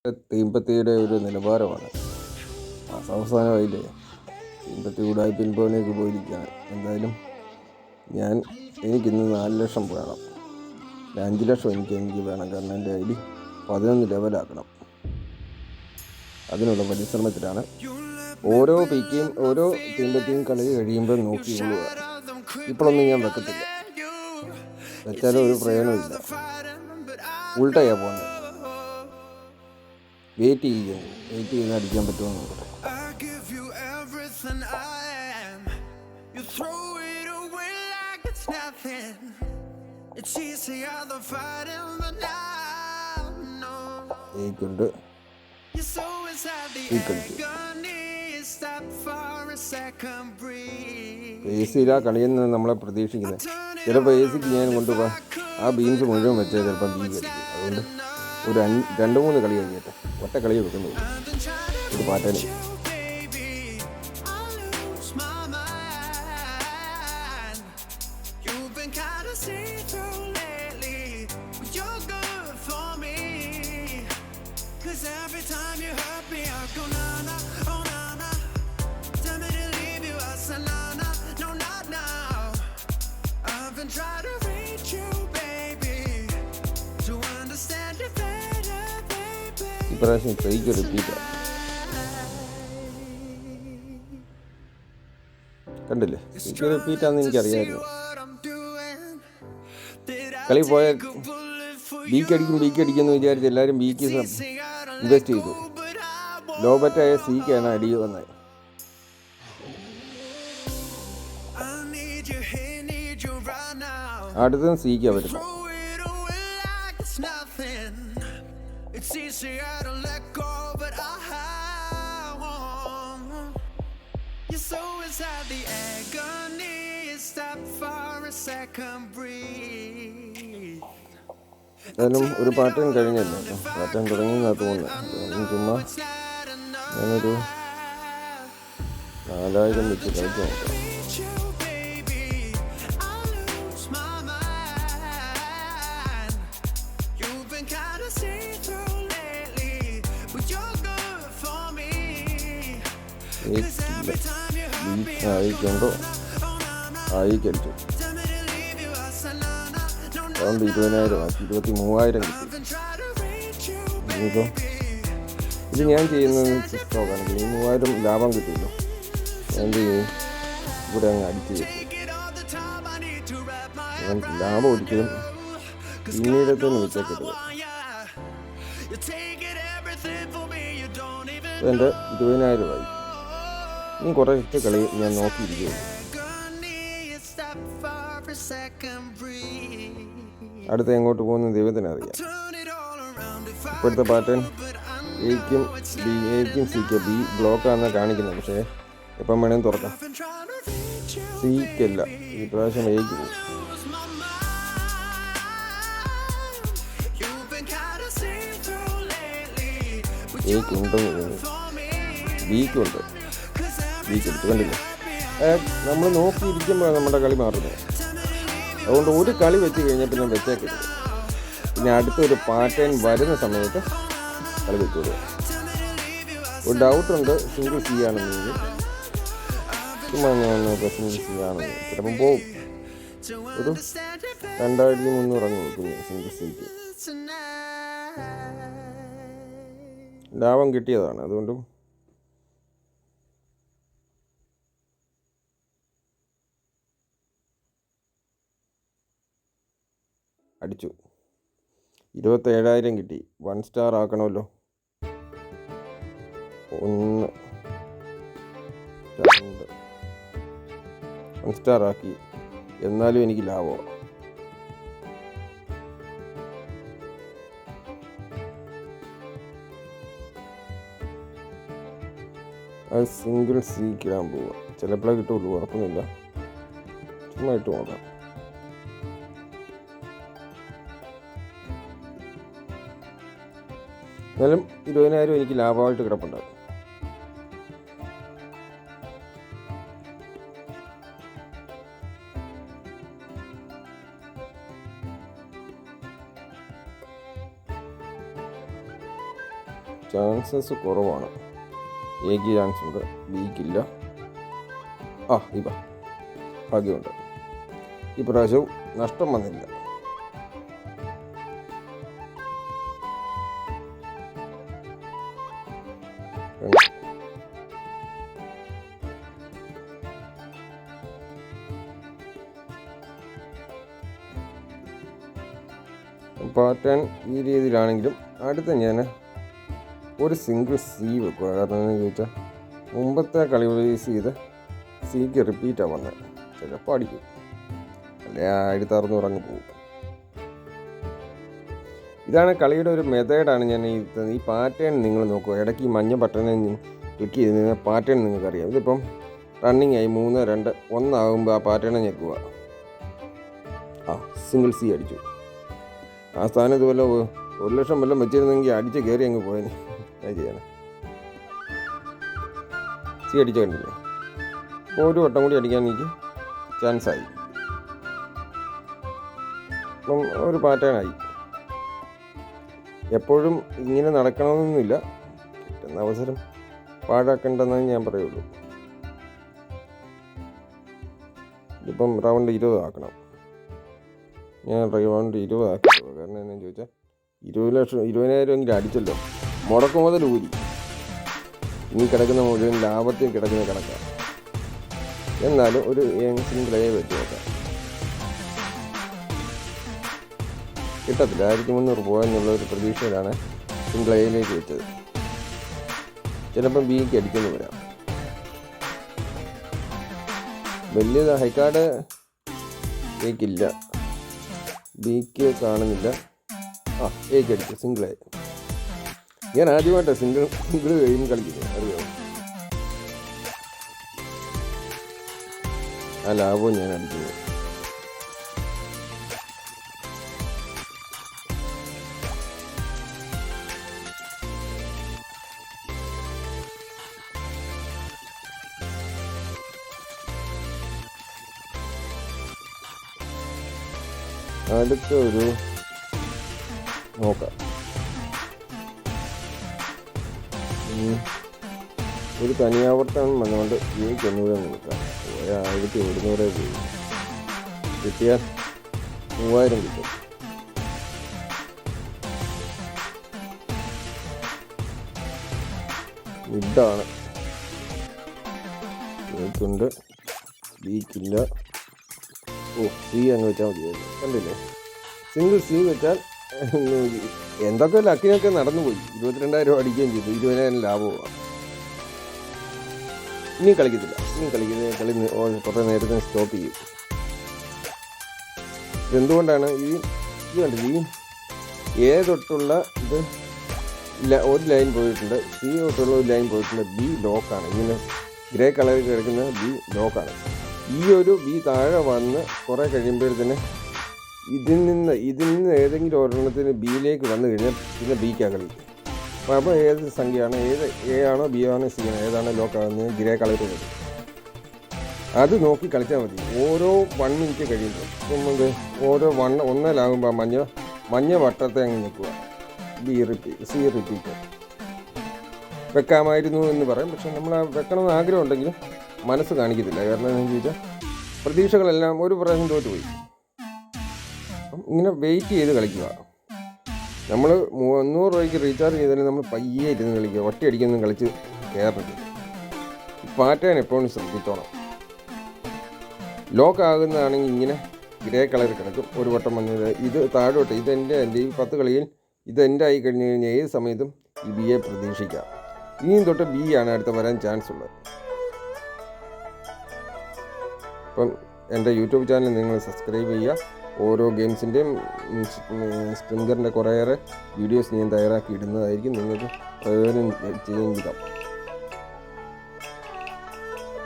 തീമ്പത്തിയുടെ ഒരു നിലവാരമാണ്. അവസാനമായില്ലേ, തീമ്പത്തി കൂടായി പിൻപോലേക്ക് പോയിരിക്കുകയാണ്. എന്തായാലും എനിക്കിന്ന് 4 ലക്ഷം വേണം. 5 ലക്ഷം എനിക്ക് വേണം. കാരണം എൻ്റെ ഐ ഡി 11 ലെവലാക്കണം. അതിനുള്ള പരിശ്രമത്തിലാണ്. ഓരോ തീമ്പത്തിയും കളി കഴിയുമ്പോൾ നോക്കിക്കൊള്ളുക. ഇപ്പോഴൊന്നും ഞാൻ വെക്കത്തില്ല. വെച്ചാലും ഒരു പ്രയോജനമില്ല. ഉൾട്ടയാ പോകുന്നത്. വെയിറ്റ് ചെയ്ത് അടിക്കാൻ പറ്റുമോ നോക്കട്ടെ. എസിയിലാ കളിയിൽ നിന്ന് നമ്മളെ പ്രതീക്ഷിക്കുന്നത്. ചിലപ്പോൾ എസിക്ക് ഞാൻ കൊണ്ടുപോകാം, ആ ബീൻസ് മുഴുവൻ വെച്ചാൽ ചിലപ്പം ബി കളിക്കും. അതുകൊണ്ട് ഒരു 2-3 കളി കഴിഞ്ഞിട്ട് ഒറ്റ കളി വെക്കുന്നുള്ളൂ. ഒരു പാറ്റേൺ. ഇപ്രാവശ്യം ട്രൈക്ക് റിപ്പീറ്റ് കണ്ടില്ലേ? ട്രൈക്ക് റിപ്പീറ്റാന്ന് എനിക്കറിയാമായിരുന്നു. കളി പോയാൽ ബിക്ക് അടിക്കുമെന്ന് വിചാരിച്ച് എല്ലാവരും ബിക്ക് ഇൻവെസ്റ്റ് ചെയ്തു. ലോ ബറ്റായ സിക്കാണ് അടി വന്നത്. അടുത്തും സിക്കാണ് വരുന്നത്. എന്തായാലും ഒരു പാറ്റേൺ കഴിഞ്ഞല്ലോ. പാറ്റേൺ തുടങ്ങിയെന്നാണ് തോന്നുന്നത്. ചുമ്മാ ഞാനൊരു 4000 വെച്ച് കളിച്ച് നോക്കാം. കളിച്ചു. അറൗണ്ട് 20,000 ആക്കി. 23,000 കിട്ടി. ഇനിയിപ്പോൾ ഇത് ഞാൻ ചെയ്യുന്നത് സ്റ്റോക്കാണെങ്കിൽ 3,000 ലാഭം കിട്ടുമല്ലോ. ഞാൻ എന്ത് ചെയ്യും, ഇവിടെ അങ്ങ് അടിച്ച് വെക്കും. ലാഭം ഒരിക്കലും പിന്നീടത്തൊന്നും വെച്ചേക്കരുത്. എൻ്റെ 20,000 ആയി. ഇനി കുറച്ച് കളി ഞാൻ നോക്കിയിരിക്കുകയുള്ളൂ. അടുത്ത എങ്ങോട്ട് പോകുന്ന ദൈവത്തിനറിയാം. ഇപ്പോഴത്തെ പാറ്റേൺ എയ്ക്കും സിക്കും ബി ബ്ലോക്കാണെന്ന് കാണിക്കുന്നത്. പക്ഷേ എപ്പം വേണമെങ്കിൽ തുറക്കാം. സിക്കല്ല, ഈ പ്രാവശ്യം എയ്ക്ക് പോകും. എയ്ക്കുണ്ടെന്ന് തോന്നുന്നു. ബിക്കുണ്ട്. ബിക്ക് എടുത്ത് കണ്ടില്ല. നമ്മൾ നോക്കിയിരിക്കുമ്പോഴാണ് നമ്മുടെ കളി മാറുന്നത്. അതുകൊണ്ട് ഒരു കളി വെച്ച് കഴിഞ്ഞാൽ പിന്നെ വെച്ചേക്കരുത്. പിന്നെ അടുത്തൊരു പാറ്റേൺ വരുന്ന സമയത്ത് കളി വെച്ചോളൂ. ഒരു ഡൗട്ടുണ്ട്, സിംഗിൾ സി ആണെന്നെങ്കിൽ ചുമ്മാ ഞാൻ സിംഗിൾ സി ആണെന്ന് ചിലപ്പം പോവും. ഒരു 2,300 അങ്ങ് നോക്കുന്നു സിംഗിൾ സിക്ക്. ലാഭം കിട്ടിയതാണ്. അതുകൊണ്ടും അടിച്ചു. 27,000 കിട്ടി. 1 സ്റ്റാർ ആക്കണമല്ലോ. 1 2 1 സ്റ്റാർ ആക്കി. എന്നാലും എനിക്ക് ലാഭമാണ്. അത് സിംഗിൾ സിക്ക് ഇടാൻ പോവുക. ചിലപ്പോഴേ കിട്ടുള്ളൂ, ഉറപ്പൊന്നുമില്ല. ചുമ്മാ ഇട്ട് നോക്കാം. എന്നാലും 20,000 എനിക്ക് ലാഭമായിട്ട് കിടപ്പുണ്ടാകും. ചാൻസസ് കുറവാണ്. എക്ക് ചാൻസ് ഉണ്ട്, ബിക്കില്ല. ഇവ ഭാഗ്യമുണ്ട്. ഈ പ്രാവശ്യവും നഷ്ടം വന്നില്ല. പാറ്റേൺ ഈ രീതിയിലാണെങ്കിലും അടുത്ത ഞാൻ ഒരു സിംഗിൾ സി വെക്കുക. കാരണം എന്താണെന്ന് ചോദിച്ചാൽ മുമ്പത്തെ കളി റിലീസ് ചെയ്ത് സിക്ക് റിപ്പീറ്റാണ് വന്നത്. ചിലപ്പോൾ അടിക്കും, അല്ലെ 1600 അങ്ങ് പോകും. ഇതാണ് കളിയുടെ ഒരു മെത്തേഡാണ് ഞാൻ ഈ പാറ്റേൺ നിങ്ങൾ നോക്കുക. ഇടയ്ക്ക് ഈ മഞ്ഞ ബട്ടനെ ക്ലിക്ക് ചെയ്ത് പാറ്റേൺ നിങ്ങൾക്കറിയാം. ഇതിപ്പം റണ്ണിങ് ആയി 3, 2, 1 ആകുമ്പോൾ ആ പാറ്റേണെ ഞെക്കുക. സിംഗിൾ സി അടിച്ചു. ആ സ്ഥാനം ഇതുപോലെ 1,00,000 വല്ലതും വെച്ചിരുന്നെങ്കിൽ അടിച്ച് കയറി അങ്ങ് പോയതിന്. അത് ചെയ്യണം. സി അടിച്ച കണ്ടില്ലേ? അപ്പോൾ ഒരു വട്ടം കൂടി അടിക്കാൻ എനിക്ക് ചാൻസായി. അപ്പം ഒരു പാറ്റേണായി. എപ്പോഴും ഇങ്ങനെ നടക്കണമെന്നൊന്നുമില്ല. കിട്ടുന്ന അവസരം പാഴാക്കണ്ടെന്നേ ഞാൻ പറയുള്ളൂ. ഇതിപ്പം റൗണ്ട് 20 ആക്കണം. ഞാൻ റൗണ്ട് 20 ആക്കിയിട്ടുള്ളൂ. കാരണം എന്താണെന്ന് ചോദിച്ചാൽ 20,000 എങ്കിലും അടിച്ചല്ലോ. മുടക്ക് മുതൽ ഊരി. ഇനി കിടക്കുന്ന മുഴുവൻ ലാഭത്തിൽ കിടക്കുന്ന കിടക്കാം. എന്നാലും ഒരു സിംഗിളേ വെച്ച് നോക്കാം. കിട്ടത്തില്ല. 1300 പോയെന്നുള്ള ഒരു പ്രതീക്ഷയിലാണ് സിംഗിൾ എയിലേക്ക് വെച്ചത്. ചിലപ്പം ബിക്ക് അടിക്കുന്നു വരാം. വലിയ ഹൈക്കാർഡ് എക്കില്ല, ബിക്ക് കാണുന്നില്ല. എക്ക് അടിച്ചു സിംഗിൾ എ. ഞാൻ ആദ്യമായിട്ടാണ് സിംഗിൾ ഗെയിം കളിക്കുന്നത്, അറിയാമോ? ആ ലാഭവും ഞാൻ അടിക്കുന്നത്. അടുത്ത ഒരു നോക്കാം. ഒരു തനിയാവർത്തനം വന്നുകൊണ്ട് എനിക്ക് 800 കൊടുക്കാം. 1100 പോയി. കിട്ടിയാൽ 3000 കിട്ടും. ഇതാണ് എനിക്കുണ്ട്, ബിക്കില്ല. സി അങ്ങ് വെച്ചാൽ മതിയായിരുന്നു. കണ്ടില്ലേ? സിംഗിൾ സി വെച്ചാൽ എന്തൊക്കെ ലക്കിനൊക്കെ നടന്നുപോയി. 22,000 അടിക്കുകയും ചെയ്തു. 20,000 ലാഭമാണ്. ഇനി കളിക്കത്തില്ല. കളി കുറേ നേരത്തിന് സ്റ്റോപ്പ് ചെയ്യും. ഇതെന്തുകൊണ്ടാണ്? ഇത് കണ്ടില്ല, എ തൊട്ടുള്ള ഇത് ഒരു ലൈൻ പോയിട്ടുണ്ട്, സി തൊട്ടുള്ള ഒരു ലൈൻ പോയിട്ടുണ്ട്. ബി ലോക്കാണ്. ഇങ്ങനെ ഗ്രേ കളറിൽ കിടക്കുന്ന ബി ലോക്കാണ്. ഈ ഒരു ബി താഴെ വന്ന് കുറേ കഴിയുമ്പോഴത്തേന് ഇതിൽ നിന്ന് ഏതെങ്കിലും ഒരെണ്ണത്തിന് ബിയിലേക്ക് വന്നു കഴിഞ്ഞാൽ പിന്നെ ബിക്കാണ് കളി. അപ്പോൾ ഏത് സംഖ്യയാണ്, ഏത് എ ആണോ ബി ആണോ സി ആണോ ഏതാണോ ലോക്കാകുന്നത് ഗ്രേ കളറിൽ വരും. അത് നോക്കി കളിച്ചാൽ മതി. ഓരോ 1 മിനിറ്റ് കഴിയുമ്പോൾ നമുക്ക് ഓരോ 1 മഞ്ഞ വട്ടത്തെ അങ്ങ് നിൽക്കുക. സി റിപ്പീറ്റ് വെക്കാമായിരുന്നു എന്ന് പറയും. പക്ഷെ നമ്മൾ വെക്കണമെന്ന് ആഗ്രഹം ഉണ്ടെങ്കിലും മനസ്സ് കാണിക്കത്തില്ല. കാരണം എന്താണെന്ന് ചോദിച്ചാൽ പ്രതീക്ഷകളെല്ലാം ഒരു പ്രാവശ്യം തോറ്റുപോയി. അപ്പം ഇങ്ങനെ വെയിറ്റ് ചെയ്ത് കളിക്കുക. നമ്മൾ 300 രൂപയ്ക്ക് റീചാർജ് ചെയ്താലും നമ്മൾ പയ്യെ ഇരുന്ന് കളിക്കുക. ഒറ്റയടിക്കൊന്നും കളിച്ച് കയറരുത്. പാറ്റേൺ എപ്പോഴും ശ്രദ്ധിച്ചോണം. ലോക്ക് ആകുന്നതാണെങ്കിൽ ഇങ്ങനെ ഗ്രേ കളർ കിടക്കും. ഒരു വട്ടം വന്നത് ഇത് താഴോട്ട് ഇതെൻ്റെ ഈ 10 കളിയിൽ ഇതെൻ്റെ ആയി കഴിഞ്ഞ് കഴിഞ്ഞാൽ ഏത് സമയത്തും ഈ ബിയെ പ്രതീക്ഷിക്കാം. ഇനിയും തൊട്ട് ബി ആണ് അടുത്ത് വരാൻ ചാൻസ് ഉള്ളത്. അപ്പം എൻ്റെ യൂട്യൂബ് ചാനൽ നിങ്ങൾ സബ്സ്ക്രൈബ് ചെയ്യുക. ഓരോ ഗെയിംസിൻ്റെയും സ്ട്രിംഗറിൻ്റെ കുറേയേറെ വീഡിയോസ് ഞാൻ തയ്യാറാക്കി ഇടുന്നതായിരിക്കും. നിങ്ങൾക്ക് പ്രയോജനം ചെയ്യാൻ വിധം.